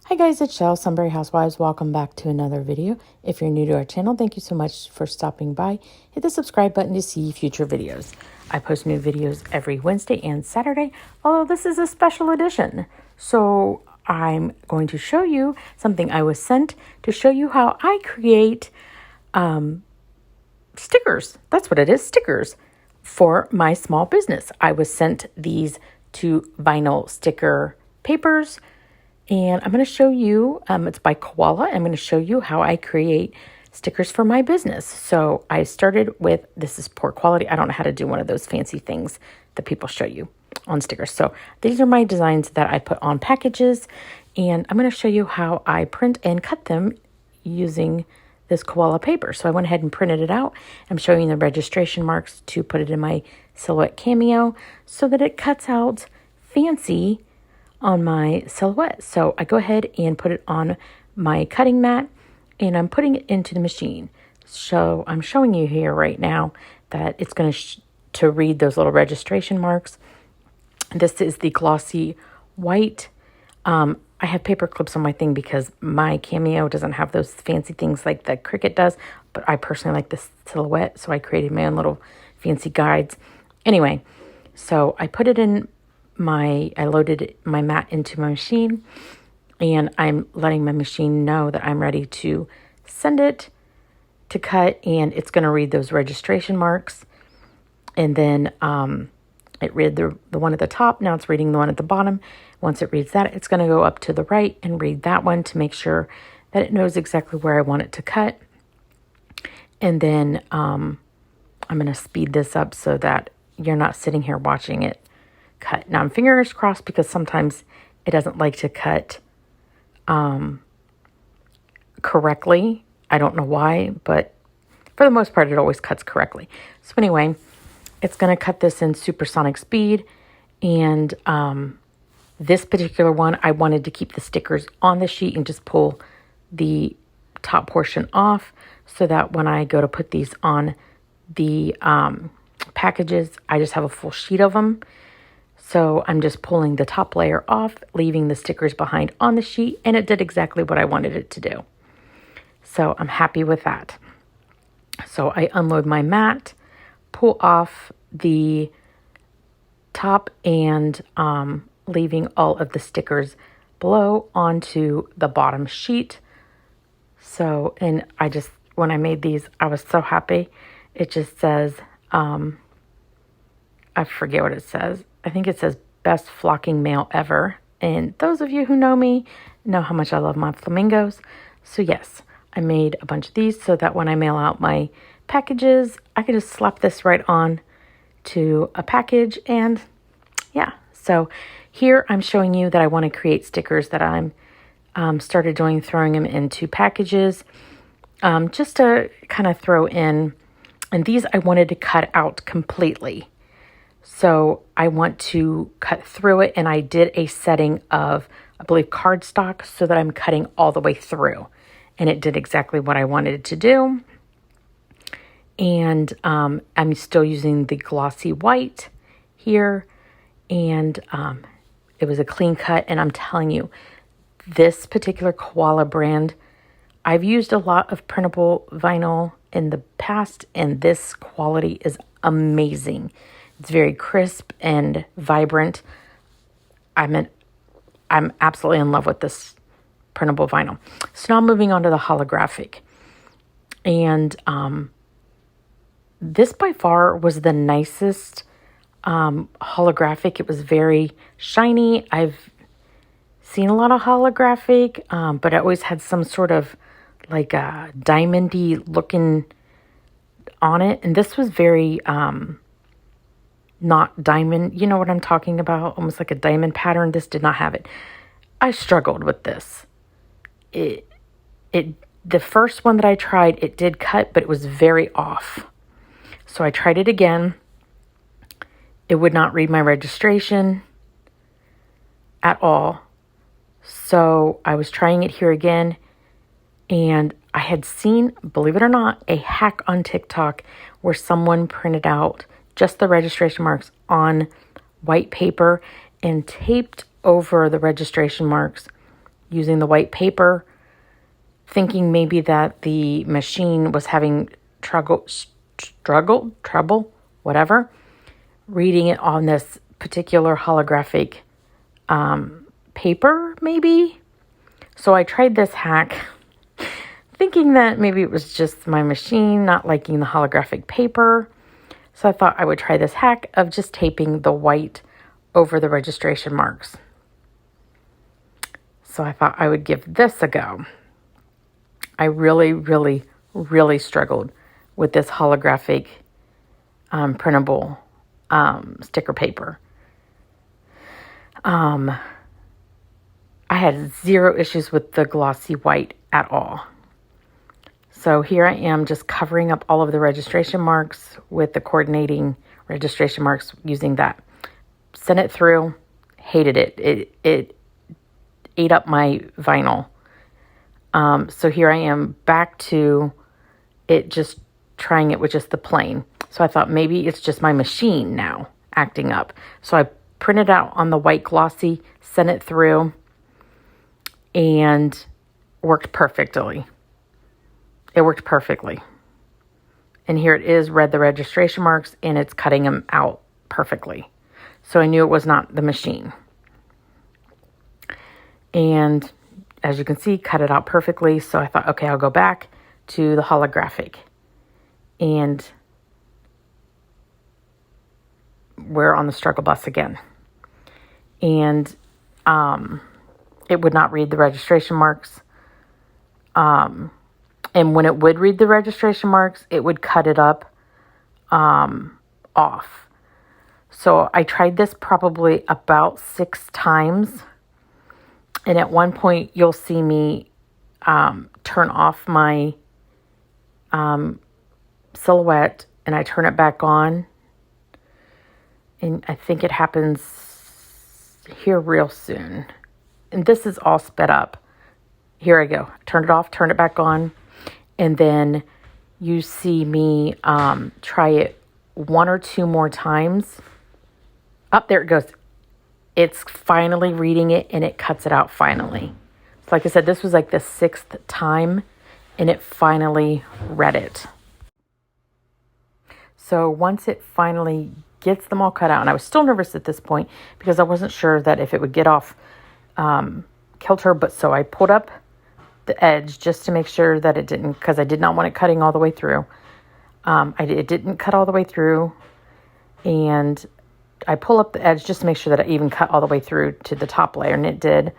Hi guys, it's Shell, Sunbury Housewives. Welcome back to another video. If you're new to our channel, thank you so much for stopping by. Hit the subscribe button to see future videos. I post new videos every Wednesday and Saturday, although this is a special edition. So I'm going to show you something I was sent to show you how I create stickers. That's what it is, stickers for my small business. I was sent these 2 vinyl sticker papers. And I'm going to show you, it's by Koala. I'm going to show you how I create stickers for my business. So I started with, this is poor quality. I don't know how to do one of those fancy things that people show you on stickers. So these are my designs that I put on packages. And I'm going to show you how I print and cut them using this Koala paper. So I went ahead and printed it out. I'm showing you the registration marks to put it in my silhouette cameo so that it cuts out fancy on my silhouette. So I go ahead and put it on my cutting mat and I'm putting it into the machine. So I'm showing you here right now that it's going to read those little registration marks. This is the glossy white. I have paper clips on my thing because my cameo doesn't have those fancy things like the Cricut does, but I personally like this silhouette, so I created my own little fancy guides. Anyway, so I put it in I loaded my mat into my machine, and I'm letting my machine know that I'm ready to send it to cut, and it's going to read those registration marks. And then it read the one at the top. Now it's reading the one at the bottom. Once it reads that, it's going to go up to the right and read that one to make sure that it knows exactly where I want it to cut. And then I'm going to speed this up so that you're not sitting here watching it cut. Now I'm fingers crossed because sometimes it doesn't like to cut correctly. I don't know why, but for the most part it always cuts correctly. So anyway, it's going to cut this in supersonic speed, and this particular one I wanted to keep the stickers on the sheet and just pull the top portion off so that when I go to put these on the packages, I just have a full sheet of them. So I'm just pulling the top layer off, leaving the stickers behind on the sheet, and it did exactly what I wanted it to do. So I'm happy with that. So I unload my mat, pull off the top, and leaving all of the stickers below onto the bottom sheet. So, and when I made these, I was so happy. It just says, I forget what it says. I think it says best flocking male ever. And those of you who know me know how much I love my flamingos. So yes, I made a bunch of these so that when I mail out my packages, I can just slap this right on to a package. And yeah, so here I'm showing you that I want to create stickers that I'm started doing, throwing them into packages just to kind of throw in. And these I wanted to cut out completely. So I want to cut through it, and I did a setting of, I believe, cardstock so that I'm cutting all the way through. And it did exactly what I wanted it to do. And I'm still using the glossy white here. And it was a clean cut. And I'm telling you, this particular Koala brand, I've used a lot of printable vinyl in the past, and this quality is amazing. It's very crisp and vibrant. I'm absolutely in love with this printable vinyl. So now I'm moving on to the holographic. And this by far was the nicest holographic. It was very shiny. I've seen a lot of holographic, but I always had some sort of like a diamondy looking on it. And this was very not diamond, you know what I'm talking about? Almost like a diamond pattern. This did not have it. I struggled with this. The first one that I tried, it did cut, but it was very off. So I tried it again. It would not read my registration at all. So I was trying it here again, and I had seen, believe it or not, a hack on TikTok where someone printed out just the registration marks on white paper and taped over the registration marks using the white paper, thinking maybe that the machine was having trouble, whatever, reading it on this particular holographic paper, maybe. So I tried this hack, thinking that maybe it was just my machine not liking the holographic paper. So I thought I would try this hack of just taping the white over the registration marks. So I thought I would give this a go. I really, really, really struggled with this holographic printable sticker paper. I had zero issues with the glossy white at all. So here I am just covering up all of the registration marks with the coordinating registration marks using that. Sent it through, hated it. It ate up my vinyl. So here I am back to it, just trying it with just the plain. So I thought maybe it's just my machine now acting up. So I printed out on the white glossy, sent it through, and worked perfectly. It worked perfectly. And here it is, read the registration marks, and it's cutting them out perfectly. So I knew it was not the machine. And as you can see, cut it out perfectly. So I thought, okay, I'll go back to the holographic. And we're on the struggle bus again. And it would not read the registration marks. And when it would read the registration marks, it would cut it up off. So I tried this probably about 6 times. And at one point, you'll see me turn off my silhouette, and I turn it back on. And I think it happens here real soon. And this is all sped up. Here I go. Turn it off, turn it back on. And then you see me try it 1 or 2 more times. Up there it goes. It's finally reading it, and it cuts it out finally. So like I said, this was like the 6th time, and it finally read it. So once it finally gets them all cut out, and I was still nervous at this point because I wasn't sure that if it would get off kilter, but so I pulled up the edge just to make sure that it didn't, because I did not want it cutting all the way through. It didn't cut all the way through, and I pull up the edge just to make sure that it even cut all the way through to the top layer, and it did.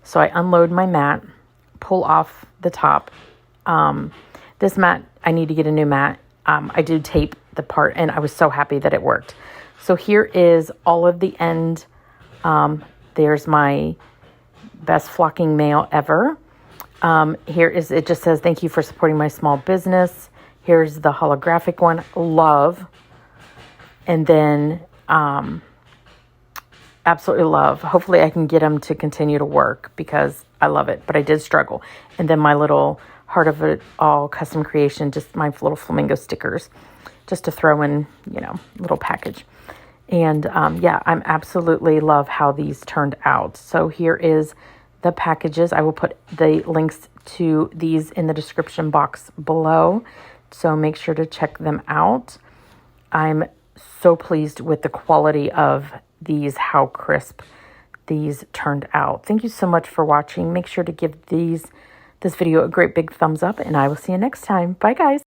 So I unload my mat, pull off the top. This mat, I need to get a new mat. I did tape the part, and I was so happy that it worked. So here is all of the end. There's my best flocking mail ever. Here is, it just says, thank you for supporting my small business. Here's the holographic one, love. And then, absolutely love. Hopefully I can get them to continue to work because I love it, but I did struggle. And then my little heart of it all custom creation, just my little flamingo stickers, just to throw in, little package. And, yeah, I'm absolutely love how these turned out. So here is the packages. I will put the links to these in the description box below. So make sure to check them out. I'm so pleased with the quality of these, how crisp these turned out. Thank you so much for watching. Make sure to give this video a great big thumbs up, and I will see you next time. Bye, guys.